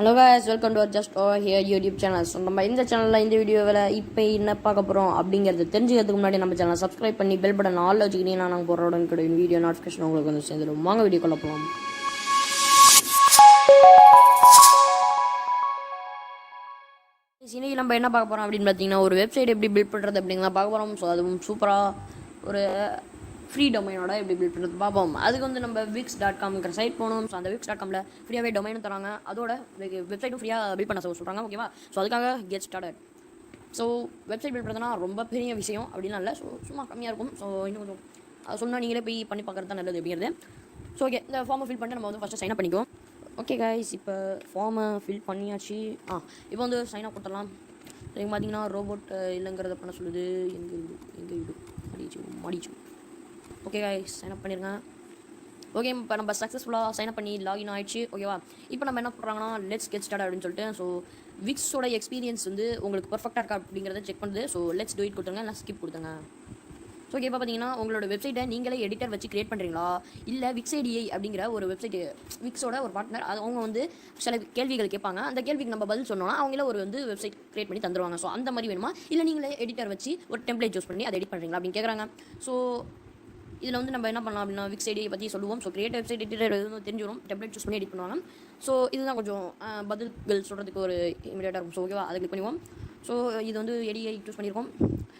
Hello guys, welcome to just over here YouTube channel. So நம்ம இந்த சேனலில் இந்த வீடியோவில் இப்போ என்ன பார்க்க போகிறோம் அப்படிங்கிறது தெரிஞ்சுக்கிறதுக்கு முன்னாடி நம்ம சேனலை சப்ஸ்கிரைப் பண்ணி பெல் பட்டன் ஆல் வச்சுக்கிட்டீங்கன்னா நாங்கள் போடுறோட கிடையாது வீடியோ நோட்டிஃபிகேஷன் உங்களுக்கு வந்து சேர்ந்துடும். வாங்க வீடியோ கொள்ள போகலாம். இன்னைக்கு நம்ம என்ன பார்க்க போகிறோம் அப்படின்னு பார்த்தீங்கன்னா ஒரு வெப்சைட் எப்படி பில்ட் பண்ணுறது அப்படிங்கிறத பார்க்க போகிறோம். ஸோ அதுவும் சூப்பராக ஒரு ஃப்ரீ டொமைனோட எப்படி பில்ட் பண்ணுறது பார்ப்போம். அதுக்கு வந்து நம்ம wix.comங்கிற சைட் போகணும். ஸோ அந்த wix.comல ஃப்ரீயாகவே டொமைனும் தராங்க, அதோட வெப்சைட்டும் ஃப்ரீயாக பில்ட் பண்ண சொல்கிறாங்க. ஓகேவா? ஸோ அதுக்காக get started. So website build பண்ணுறதுனா ரொம்ப பெரிய விஷயம் அப்படின்னா இல்லை, ஸோ சும்மா கம்மியாக இருக்கும். ஸோ இன்னும் கொஞ்சம் அது சொன்னால் நீங்களே போய் பண்ணி பார்க்குறது தான் நல்லது அப்படிங்கிறது. ஸோ ஓகே, இந்த ஃபார்மை ஃபில் பண்ணிட்டு நம்ம வந்து ஃபஸ்ட்டு சைன் அப் பண்ணிக்குவோம். ஓகே கைஸ், இப்போ ஃபார்மை ஃபில் பண்ணியாச்சு. இப்போ வந்து சைன் அப் கொடுத்துடலாம். நீங்கள் பார்த்தீங்கன்னா ரோபோட் இல்லைங்கிறத பண்ண சொல்லுது. எங்கே மடிச்சு ஓகே கைஸ், சைன் அப் பண்ணிடுங்க. ஓகே, இப்போ நம்ம சக்ஸஸ்ஃபுல்லாக சைன் அப் பண்ணி லாகின் ஆகிடுச்சு. ஓகேவா? இப்போ நம்ம என்ன பண்ணுறாங்கன்னா லெட்ஸ் கெட் ஸ்டார்ட் அப்படின்னு சொல்லிட்டு, ஸோ விக்ஸோட எக்ஸ்பீரியன்ஸ் வந்து உங்களுக்கு பர்ஃபெக்டாக இருக்கா அப்படிங்கிறத செக் பண்ணுது. ஸோ லெட்ஸ் டூ இட் கொடுத்துருங்க, இல்லை ஸ்கிப் கொடுத்துங்க. ஸோ ஓகே, இப்போ பார்த்தீங்கன்னா உங்களோட வெப்சைட்டை நீங்களே எடிட்டர் வச்சு கிரியேட் பண்ணுறீங்களா, இல்லை விக்ஸ்.ai அப்படிங்கிற ஒரு வெப்சைட்டு விக்ஸோட ஒரு பார்ட்னர், அது அவங்க வந்து சில கேள்விகள் கேட்பாங்க. அந்த கேள்விக்கு நம்ம பதில் சொன்னோம்னா அவங்களே ஒரு வந்து வெப்சைட் கிரியேட் பண்ணி தந்துருவாங்க. ஸோ அந்த மாதிரி வேணுமா, இல்லை நீங்களே எடிட்டர் வச்சு ஒரு டெம்ப்ளேட் யூஸ் பண்ணி அதை எடிட் பண்ணுறீங்களா அப்படின்னு கேட்குறாங்க. ஸோ இதில் வந்து நம்ம என்ன பண்ணலாம் அப்படின்னா விக்ஸ்.ai பற்றி சொல்லுவோம். ஸோ கிரியேட் வெப்சைட் எடிட்டர் எதுவும் தெரிஞ்சிடும், டெம்ப்ளேட் சூஸ் பண்ணி எடிட் பண்ணுவாங்க. ஸோ இதுதான் கொஞ்சம் பதில்கள் சொல்கிறதுக்கு ஒரு இமீடியட்டாக இருக்கும். ஸோ ஓகேவா, அதை கிளிக் பண்ணுவோம். ஸோ இது வந்து எடிஐ சூஸ் பண்ணியிருக்கோம்.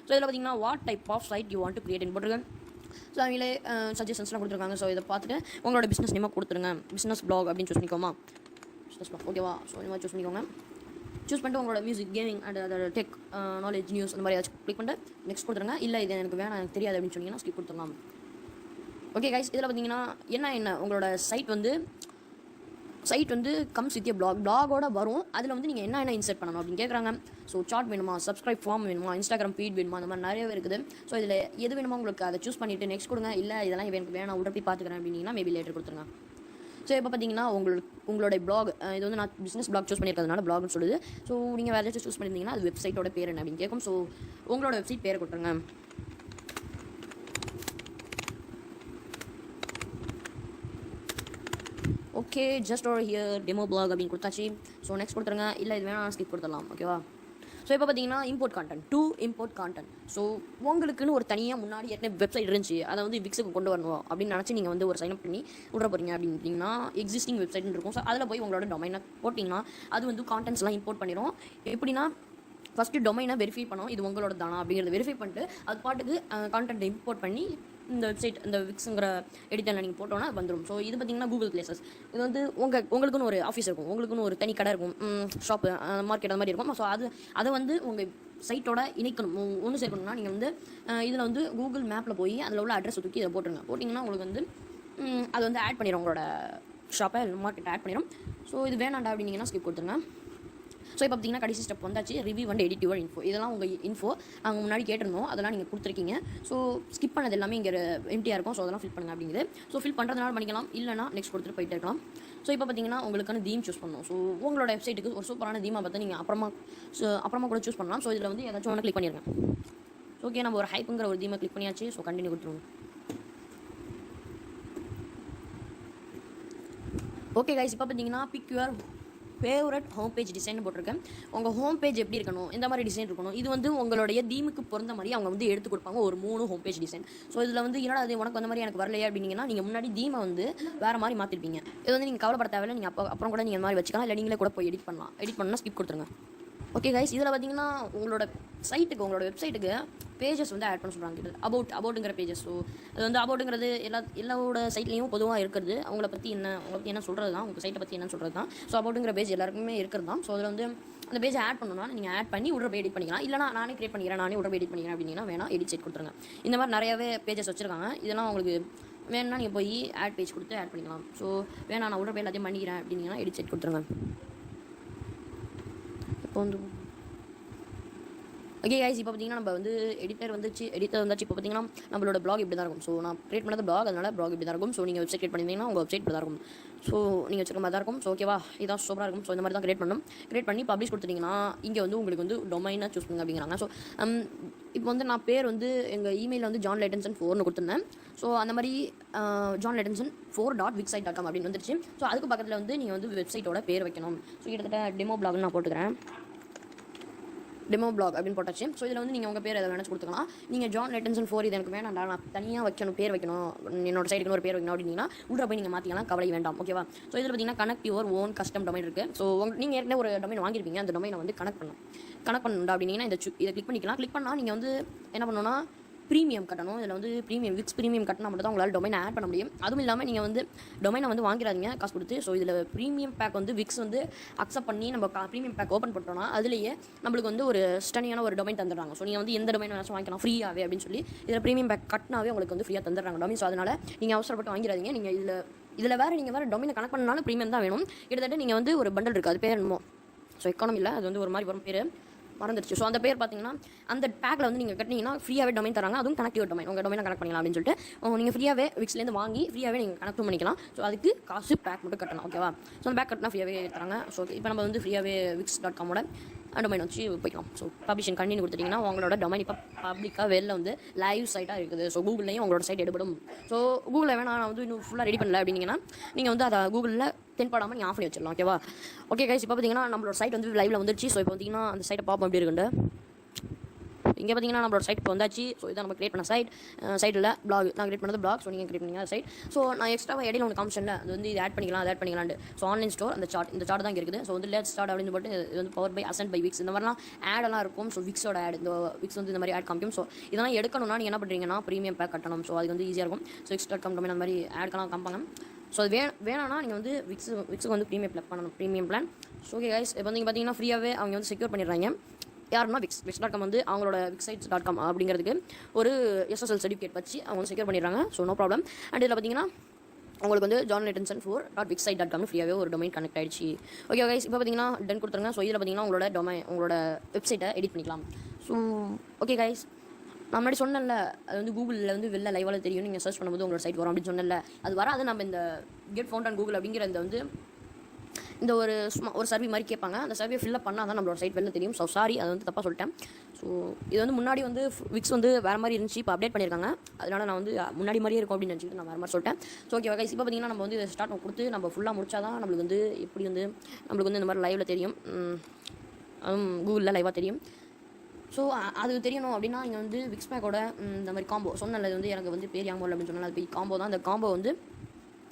ஸோ இதில் பார்த்தீங்கன்னா what type of site you want to create போட்டிருக்கேன். ஸோ அவங்களே சஜஷன்ஸ்லாம் கொடுத்துருக்காங்க. ஸோ இதை பார்த்துட்டு உங்களோட பிஸ்னஸ் நேமாக கொடுத்துருங்க. பிஸ்னஸ் பிளாக் அப்படின்னு சூஸ் பண்ணிக்கோமா, பிஸ்னஸ் பிளாக். ஓகேவா? ஸோ இந்த மாதிரி சூஸ் பண்ணிக்கோங்க. சூஸ் பண்ணிட்டு உங்களோட மியூசிக், கேமிங் அண்ட் அதோட டெக் நாலேஜ், நியூஸ் அந்த மாதிரி ஏதாச்சும் கிளிக் பண்ணிட்டு நெக்ஸ்ட் கொடுத்துருங்க. இல்லை இது எனக்கு வேணாம், எனக்கு தெரியாது அப்படின்னு சொன்னீங்கன்னா ஸ்கிப் கொடுத்துடலாம். ஓகே கைஸ், இதில் பார்த்தீங்கன்னா என்ன உங்களோட சைட் வந்து கம்ஸ் வித் பிளாகோட வரும். அதில் வந்து நீங்கள் என்ன இன்சர்ட் பண்ணணும் அப்படின்னு கேட்குறாங்க. ஸோ சார்ட் வேணுமா, சப்ஸ்கிரைப் ஃபார்ம் வேணுமா, இன்ஸ்டாகிராம் ஃபீட் வேணுமா, அந்த மாதிரி நிறையவே இருக்குது. ஸோ இதில் எது வேணுமோ உங்களுக்கு அதை சூஸ் பண்ணிவிட்டு நெக்ஸ்ட் கொடுங்க. இல்லை இதெல்லாம் எனக்கு வேணாம், உடனே போய் பார்த்துக்கிறேன் அப்படின்னா மேபி லேட்டர் கொடுத்துருங்க. ஸோ இப்போ பார்த்தீங்கன்னா உங்களோட பிளாக், இது வந்து நான் பிஸ்னஸ் பிளாக் சூஸ் பண்ணியிருக்கிறதுனால பிளாக்னு சொல்லுது. ஸோ நீங்கள் வேறு ஏதாச்சும் சூஸ் பண்ணியிருந்தீங்கன்னா அது வெப்சைட்டோட பேர் என்ன அப்படின்னு கேட்கும். ஸோ உங்களோட வெப்சைட் பேரை கொடுத்துருங்க. Okay, just over here demo blog அப்படின்னு கொடுத்தாச்சு. ஸோ நெக்ஸ்ட் கொடுத்துருங்க. இல்லை இது வேணாம், ஸ்கிப் கொடுத்துடலாம். ஓகேவா? ஸோ இப்போ பார்த்தீங்கன்னா இம்போர்ட் கான்டென்ட். ஸோ உங்களுக்குன்னு ஒரு தனியாக முன்னாடி ஏற்கனவே வெப்சைட் இருந்துச்சு, அதை வந்து விக்ஸுக்கு கொண்டு வரணும் அப்படின்னு நினச்சி நீங்கள் வந்து ஒரு சைன் அப் பண்ணி விட்ற போகிறீங்க அப்படின்னா எக்ஸிஸ்டிங் வெப்சைட்னு இருக்கும். ஸோ அதில் போய் உங்களோட டொமைனை போட்டிங்கன்னா அது வந்து கான்டென்ட்ஸ்லாம் இம்போர்ட் பண்ணிடும். எப்படின்னா ஃபஸ்ட்டு டொமைனை வெரிஃபை பண்ணோம், இது உங்களோட தானா அப்படிங்கிறத வெரிஃபை பண்ணிட்டு அது பாட்டுக்கு கான்டென்ட்டை இம்போர்ட் பண்ணி இந்த வெப்சைட், இந்த விக்ஸுங்கிற எடிட்டரில் நீங்கள் போட்டோன்னா வந்துடும். ஸோ இது பார்த்தீங்கன்னா கூகுள் பிளேசஸ். இது வந்து உங்களுக்குன்னு ஒரு ஆஃபீஸ் இருக்கும், உங்களுக்குன்னு ஒரு தனி கடை இருக்கும், ஷாப்பு, மார்க்கெட் அந்த மாதிரி இருக்கும். ஸோ அதை வந்து உங்கள் சைட்டோட இணைக்கணும், ஒன்று சேர்க்கணும்னா நீங்கள் வந்து இதில் வந்து கூகுள் மேப்பில் போய் அதில் உள்ள அட்ரஸ் தூக்கி இதை போட்டிங்கன்னா உங்களுக்கு வந்து அது வந்து ஆட் பண்ணிடும், உங்களோட ஷாப்பை மார்க்கெட்டை ஆட் பண்ணிடும். ஸோ இது வேணாண்டா அப்படின்னீங்கன்னா ஸ்கிப் கொடுத்துருங்க. ஸோ இப்போ பார்த்தீங்கன்னா கடைசி ஸ்டெப் வந்தாச்சு, review and edit your info. இதெல்லாம் உங்கள் இன்ஃபோ நாங்கள் முன்னாடி கேட்டிருந்தோம், அதெல்லாம் நீங்கள் கொடுத்துருக்கீங்க. ஸோ ஸ்கிப் பண்ணது எல்லாமே இங்கே எம்டியாக இருக்கும். ஸோ அதெல்லாம் ஃபில் பண்ணுங்க அப்படிங்குது. ஸோ ஃபில் பண்ணுறதுனால பண்ணிக்கலாம், இல்லைனா நெக்ஸ்ட் கொடுத்துட்டு போயிட்டே இருக்கலாம். ஸோ இப்போ பார்த்தீங்கன்னா உங்களுக்கான தீம் சூஸ் பண்ணணும். ஸோ உங்களோட வெப்சைட்டுக்கு ஒரு சூப்பரான தீமாக பார்த்து நீங்கள் அப்புறமா கூட சூஸ் பண்ணலாம். ஸோ இதில் வந்து ஏதாச்சும் ஒன்று கிளிக் பண்ணிடுங்க. ஓகே, நம்ம ஒரு ஹைப்புங்கிற ஒரு தீமை கிளிக் பண்ணியாச்சு. ஸோ கண்டினியூ கொடுத்துருவோம். ஓகே கைஸ், இப்போ பார்த்தீங்கன்னா pick your favourite home page design போட்டிருக்கேன். உங்கள் ஹோம் பேஜ் எப்படி இருக்கணும், இந்த மாதிரி டிசைன் இருக்கணும். இது வந்து உங்களுடைய தீமுக்கு பொறுத்த மாதிரி அவங்க வந்து எடுத்து கொடுப்பாங்க ஒரு 3 ஹோம் பேஜ் டிசைன். ஸோ இதில் வந்து என்னடா அது உனக்கு அந்த மாதிரி எனக்கு வரலையா அப்படின்னீங்கன்னா நீங்கள் முன்னாடி தீமை வந்து வேறு மாதிரி மாற்றிருப்பீங்க. இது வந்து நீங்கள் கவலைப்பட தேவையில்லை, நீங்கள் அப்புறம் கூட நீங்கள் இந்த மாதிரி வச்சுக்கலாம், இல்லை நீங்களே கூட போய் எடிட் பண்ணால் ஸ்கிப் கொடுத்துருங்க. ஓகே கைஸ், இதில் பார்த்தீங்கன்னா உங்களோட வெப்சைட்டுக்கு பேஜஸ் வந்து ஆட் பண்ண சொல்கிறாங்க. இது அபவுட்டுங்கிற பேஜஸ். ஸோ அது வந்து அபவுட்டுங்கிறது எல்லாரோட சைட்லேயும் பொதுவாக இருக்கிறது. உங்களை பற்றி என்ன சொல்கிறது தான், உங்கள் சைட்டை பற்றி என்ன சொல்கிறது தான். ஸோ அபவுட்டுங்கிற பேஜ் எல்லாருக்குமே இருக்கிறது தான். ஸோ அதில் வந்து அந்த பேஜை ஆட் பண்ணணும்னா நீங்கள் ஆட் பண்ணி உடனே எடிட் பண்ணிக்கலாம், இல்லைனா நானே கிரியேட் பண்ணிக்கிறேன், நானே உடனே எடிட் பண்ணிக்கிறேன் அப்படின்னா வேணால் எடிட் சைட் கொடுத்துருங்க. இந்த மாதிரி நிறையாவே பேஜஸ் வச்சுருக்காங்க. இதெல்லாம் உங்களுக்கு வேணும்னா நீங்கள் போய் ஆட் பேஜ் கொடுத்து ஆட் பண்ணிக்கலாம். ஸோ வேணா நான் உடனே எல்லாத்தையும் பண்ணிக்கிறேன் அப்படின்னா எடிட் சைட் கொடுத்துருங்க. இப்போ வந்து ஓகே கைஸ், இப்போ பார்த்தீங்கன்னா நம்ம வந்து எடிட்டர் வந்தாச்சு. இப்போ பார்த்தீங்கன்னா நம்மளோட பிளாக் இப்படி தான் இருக்கும். ஸோ நான் கிரியேட் பண்ணது பிளாக், அதனால பிளாக் இப்படி தான் இருக்கும். ஸோ நீங்கள் வெப்சைட் கிரியேட் பண்ணிங்கன்னா உங்கள் வெப்சைட் இப்படி தான் இருக்கும். ஸோ நீங்கள் வச்சுக்க மாதிரி தான் இருக்கும். ஸோ ஓகேவா, இதான் சூப்பராக இருக்கும். ஸோ இந்த மாதிரி தான் கிரியேட் பண்ணி பப்ளிஷ் கொடுத்துட்டிங்கன்னா இங்கே வந்து உங்களுக்கு வந்து டொமைனாக சூஸ் பண்ணுங்க அப்படிங்கிறாங்க. ஸோ இப்போ வந்து நான் பேர் வந்து எங்கள் இமெயிலில் வந்து John Laytonson 4 கொடுத்துருந்தேன். ஸோ அந்த மாதிரி John Laytonson 4.wixsite.com அப்படின்னு வந்துருச்சு. ஸோ அதுக்கு பக்கத்தில் வந்து நீங்கள் வந்து வெப்சைட்டோட பேர் வைக்கணும். ஸோ கிட்டத்தட்ட டெமோ பிளாக்னு நான் போட்டுக்கிறேன். டெமோ பிளாக் அப்படின்னு போட்டாச்சு. ஸோ இதில் வந்து நீங்கள் உங்கள் பேர் எதை வேணாச்சு கொடுத்துக்கலாம். நீங்கள் John Laytonson 4 இது எனக்கு வேணாண்டா, நான் தனியாக வைக்கணும், பேர் வைக்கணும், என்னோட சைடுக்கு ஒரு பேர் வைக்கணும் அப்படின்னா உள்ள போய் நீங்கள் மாற்றிக்கலாம், கவலை வேண்டாம். ஓகேவா. ஸோ இதில் பார்த்தீங்கன்னா connect your own custom domain இருக்குது. ஸோ நீங்கள் ஏற்கனவே ஒரு டொமைன் வாங்கியிருப்பீங்க, அந்த டொமைனை வந்து கனெக்ட் பண்ணணும்டா அப்படின்னா இதை கிளிக் பண்ணிக்கலாம். கிளிக் பண்ணால் நீங்கள் வந்து என்ன பண்ணணும்னா ப்ரீமியம் கட்டணும். இதில் வந்து விக்ஸ் ப்ரீமியம் கட்டினா மட்டும் தான் உங்களால் டொமைனை ஆட் பண்ண முடியும். அதுவும் இல்லாமல் நீங்கள் வந்து டொமைனை வந்து வாங்கிறாதீங்க காசு கொடுத்து. ஸோ இதில் ப்ரீமியம் பேக் வந்து விக்ஸ் வந்து அக்செப்ட் பண்ணி நம்ம ப்ரீமியம் பேக் ஓப்பன் பண்ணிட்டோம்னா அதுலேயே நம்மளுக்கு வந்து ஒரு ஸ்டனியான ஒரு டொமைன் தந்துடுறாங்க. ஸோ நீங்கள் வந்து எந்த டொமைன் வேணாலும் வாங்கிக்கலாம் ஃப்ரீயாகவே அப்படின்னு சொல்லி இதில் ப்ரீமியம் பேக் கட்டினாவே உங்களுக்கு வந்து ஃப்ரீயாக தந்துடுறாங்க டொமைன். ஸோ அதனால் நீங்கள் அவசரப்பட்டு வாங்கிறாதீங்க. நீங்கள் இதில் நீங்கள் வேறு டொமைனை கனெக்ட் பண்ணாலும் ப்ரீமியம் தான் வேணும். கிட்டத்தட்ட நீங்கள் வந்து ஒரு பண்டல் இருக்குது, அது பேர் என்னமோ. ஸோ எக்கானமியில் அது வந்து ஒரு மாதிரி வரும் பேர் மறந்துடுச்சு. ஸோ அந்த பேர் பார்த்தீங்கன்னா அந்த பேக்கில் வந்து நீங்கள் கட்டினீங்கன்னா ஃப்ரீயாகவே டொமைன் தராங்க. அதுவும் கனெக்டிவ் டொமைன், உங்கள் டொமைனை கனெக்ட் பண்ணிக்கலாம் அப்படின்னு சொல்லிட்டு நீங்கள் ஃப்ரீயாகவே விக்ஸ்லேருந்து வாங்கி ஃப்ரீயாகவே நீங்கள் கனெக்ட் பண்ணிக்கலாம். ஸோ அதுக்கு காசு பேக் மட்டும் கட்டணும். ஓகேவா. ஸோ அந்த பேக் கட்டினா ஃப்ரீயாகவே தராங்க. ஸோ இப்போ நம்ம வந்து ஃப்ரீயாகவே wix.com டொமைன் வச்சு போய்க்கலாம். ஸோ பப்ளிஷிங் கண்டினியூ கொடுத்துட்டிங்கன்னா உங்களோட டொமைன் இப்போ பப்ளிக்காக வெளில வந்து லைவ் சைட்டாக இருக்குது. ஸோ கூகுள்லேயும் உங்களோட சைட் எடுபடும். ஸோ கூகுளில் வேணா நான் வந்து இன்னும் ஃபுல்லாக ரெடி பண்ணல அப்படின்னீங்கன்னா நீங்கள் வந்து அதை கூகுளில் தென்படாமல் நீங்கள் ஆஃப் பண்ணி வச்சிடலாம். ஓகேவா. ஓகே கைஸ், இப்போ பார்த்தீங்கன்னா நம்மளோட சைட் வந்து லைவில் வந்துருச்சு. ஸோ இப்போ பார்த்தீங்கன்னா அந்த சைட்டை பார்ப்போம் எப்படி இருக்குண்டு. இங்கே பார்த்தீங்கன்னா நம்மளோட சைட் இப்போ வந்தாச்சு. ஸோ இதான் நம்ம கிரியேட் பண்ண சைட்டில் பிளாக் நான் கிரியேட் பண்ணது பிளாக். ஸோ நீங்கள் கிரியேட் பண்ணிங்க சைட். ஸோ நான் எக்ஸ்ட்ராவாக இடையில ஒன்று காமிச்சேன்ல, அது வந்து இது ஆட் பண்ணிக்கலாம்னு. ஸோ ஆன்லைன் ஸ்டோர் இந்த சார்ட் தான் இங்கே இருக்குது. ஸோ வந்து லெட்ஸ் ஸ்டார்ட் அப்படின்னு போட்டு இது வந்து பவர் பை அசன்ட் பை விக்ஸ் இந்த மாதிரிலாம் ஆடெல்லாம் இருக்கும். ஸோ விக்ஸோட ஆட், இந்த விக்ஸ் வந்து இந்த மாதிரி ஆட் காமிக்கும். ஸோ இதெல்லாம் எடுக்கணும்னா நீங்கள் என்ன பண்ணுறீங்கன்னா ப்ரீமியம் பேக் கட்டணும். ஸோ அது வந்து ஈஸியாக இருக்கும். ஸோ wix.com அந்த மாதிரி ஆட்கெல்லாம் காமிப்பாங்க. ஸோ அது வேணாம்னா நீங்கள் வந்து விக்ஸுக்கு வந்து premium plan. So okay guys, இப்போ நீங்கள் பார்த்தீங்கன்னா ஃப்ரீயாகவே அவங்க வந்து செக்யூர் பண்ணிடுறாங்க. யாருன்னா wix.com வந்து அவங்களோட wixsites.com அப்படிங்கிறதுக்கு ஒரு SSL சர்டிஃபிகேட் வச்சு அவங்க செக்யூர் பண்ணிடுறாங்க. So no problem. அண்ட் இதில் பார்த்தீங்கன்னா உங்களுக்கு வந்து John Laytonson 4.wixsite.com ஃப்ரீயாகவே ஒரு டொமைன் கனெக்ட் ஆகிடுச்சு. ஓகே கைஸ், இப்போ பார்த்தீங்கன்னா டன் கொடுத்துருங்க. ஸோ இதில் பார்த்தீங்கன்னா உங்களோட வெப்சைட்டை எடிட் பண்ணிக்கலாம். ஸோ ஓகே கைஸ், நான் முன்னாடி சொன்னேன்ல, அது வந்து கூகுளில் வந்து வெளில லைவாக தெரியும். நீங்கள் சர்ச் பண்ணும்போது உங்களோட சைட் வரும் அப்படின்னு சொன்னேன்ல, அது வராது. நம்ம இந்த கெட் ஃபவுண்ட் ஆன் கூகுள் அப்படிங்கிற இந்த ஒரு சர்வே மாதிரி கேட்பாங்க. அந்த சர்வே ஃபில்லப் பண்ணால் தான் நம்மளோட சைட் வெளில தெரியும். ஸோ சாரி, அது வந்து தப்பாக சொல்லிட்டேன். ஸோ இது வந்து முன்னாடி வந்து விக்ஸ் வந்து வேறு மாதிரி இருந்துச்சு, இப்போ அப்டேட் பண்ணியிருக்காங்க. அதனால் நான் வந்து முன்னாடி மாதிரியே இருக்கும் அப்படின்னு நினச்சிட்டு நான் வேறு மாதிரி சொல்லிட்டேன். ஸோ ஓகே கைஸ், இப்போ பார்த்தீங்கன்னா நம்ம வந்து ஸ்டார்ட் கொடுத்து நம்ம ஃபுல்லாக முடிச்சா தான் நம்மளுக்கு வந்து எப்படி வந்து நம்மளுக்கு வந்து இந்த மாதிரி லைவில் தெரியும், கூகுளில் லைவாக தெரியும். ஸோ அது தெரியணும் அப்படின்னா நீங்கள் வந்து விக்ஸ் பேக்கோட இந்த மாதிரி காம்போ சொன்னது வந்து எனக்கு வந்து பேர் யாமோ அப்படின்னு சொன்னால் அது காம்போ தான். அந்த காம்போ வந்து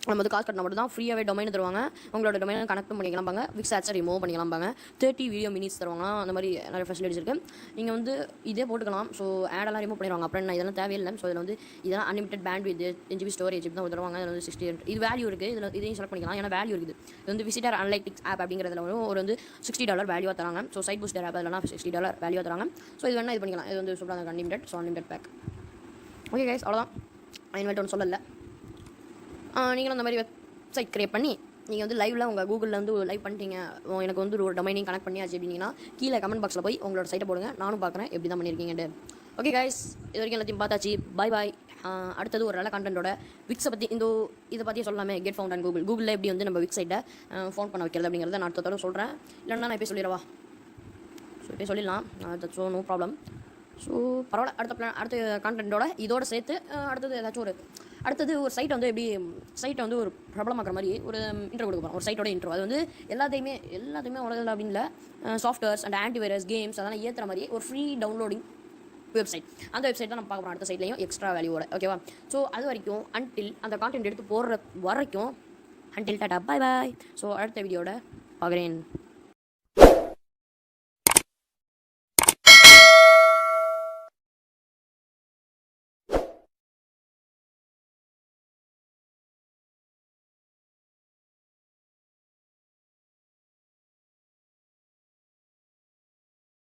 நம்ம வந்து காசு கட்டினா மட்டும் தான் ஃப்ரீயாகவே டொமைன் தருவாங்க. உங்களோட டொமைனை கனெக்ட் பண்ணிக்கலாம்பாங்க. விக்ஸ் ஆட்ஸை ரிமூவ் பண்ணிக்கலாம்பாங்க. 30 வீடியோ மினிட்ஸ் தருவாங்க. அந்த மாதிரி நிறைய ஃபெசிலிட்டிஸ் இருக்குது. நீங்கள் வந்து இதே போட்டுக்கலாம். ஸோ ஆடெல்லாம் ரிமூவ் பண்ணிடுவாங்க. அப்புறம் நான் இதெல்லாம் தேவையில்லை. ஸோ இதில் வந்து இதெல்லாம் அன்லிமிட்டட் பேண்ட் 10 GB ஸ்டோரேஜ் தான் தருவாங்க. இதில் வந்து 60 இது வேல்யூ இருக்குது. இதையும் செலக்ட் பண்ணிக்கலாம். ஏன்னா வேல்யூ இருக்குது. இது வந்து விசிட்டர் அனலைட்டிக்ஸ் ஆப் அப்படிங்கிறதுல ஒரு வந்து $60 வேல்யூவாக தராங்க. ஸோ சைட் பூஸ்டர் ஆப் அதெல்லாம் $60 வேல்யூவாக தராங்க. ஸோ இது வேணால் இது பண்ணிக்கலாம். இது வந்து சூப்பராக unlimited. So unlimited pack. Okay guys, அவ்வளோதான். இனிமேல்ட்டு ஒன்று சொல்லலை. நீங்களும் அந்த மாதிரி வெப்சைட் கிரியேட் பண்ணி நீங்கள் வந்து லைவில் உங்கள் கூகுளில் வந்து லைவ் பண்ணிட்டீங்க, எனக்கு வந்து ஒரு டொமைனையும் கனெக்ட் பண்ணியாச்சு அப்படின்னா கீழே கமெண்ட் பாக்ஸில் போய் உங்களோட சைட்டை போடுங்க. நானும் பார்க்குறேன் எப்படி தான் பண்ணியிருக்கீங்கன்னு. ஓகே கைஸ், இது வரைக்கும் எல்லாத்தையும் பார்த்தாச்சு. பாய். அடுத்தது ஒரு நல்ல கண்டென்ட்டோட விக்ஸை பற்றி இதை பற்றியே சொல்லாமே. கெட் ஃபவுண்ட் ஆன் கூகுளில் எப்படி வந்து நம்ம விக்ஸ் சைட்டை ஃபோன் பண்ண வைக்கிறது அப்படிங்கிறத நான் அடுத்ததோட சொல்கிறேன். இல்லைன்னா நான் இப்போ சொல்லிடவா? ஸோ இப்போ சொல்லிடலாம். So no problem. ஸோ பரவாயில்ல. அடுத்த கான்டென்ட்டோட இதோட சேர்த்து அடுத்தது ஒரு சைட்டை வந்து எப்படி சைட்டை வந்து ஒரு பிரபலமாக்குற மாதிரி ஒரு இன்ட்ரோ கொடுக்க போகிறோம். ஒரு சைட்டோட இன்ட்ரோ. அது வந்து எல்லாத்தையுமே உலகில் அப்படின்னு இல்லை, சாஃப்ட்வேர்ஸ் அண்ட் ஆன்டிவைரஸ் கேம்ஸ் அதெல்லாம் ஏற்றுற மாதிரி ஒரு ஃப்ரீ டவுன்லோடிங் வெப்சைட். அந்த வெப்சைட் தான் நம்ம பார்க்க போகிறோம் அடுத்த சைட்லையும் எக்ஸ்ட்ரா வேல்யூவோட. ஓகேவா. ஸோ அது வரைக்கும் அந்த கான்டென்ட் எடுத்து போடுற வரைக்கும் டாடா பாய். ஸோ அடுத்த வீடியோட பார்க்குறேன்.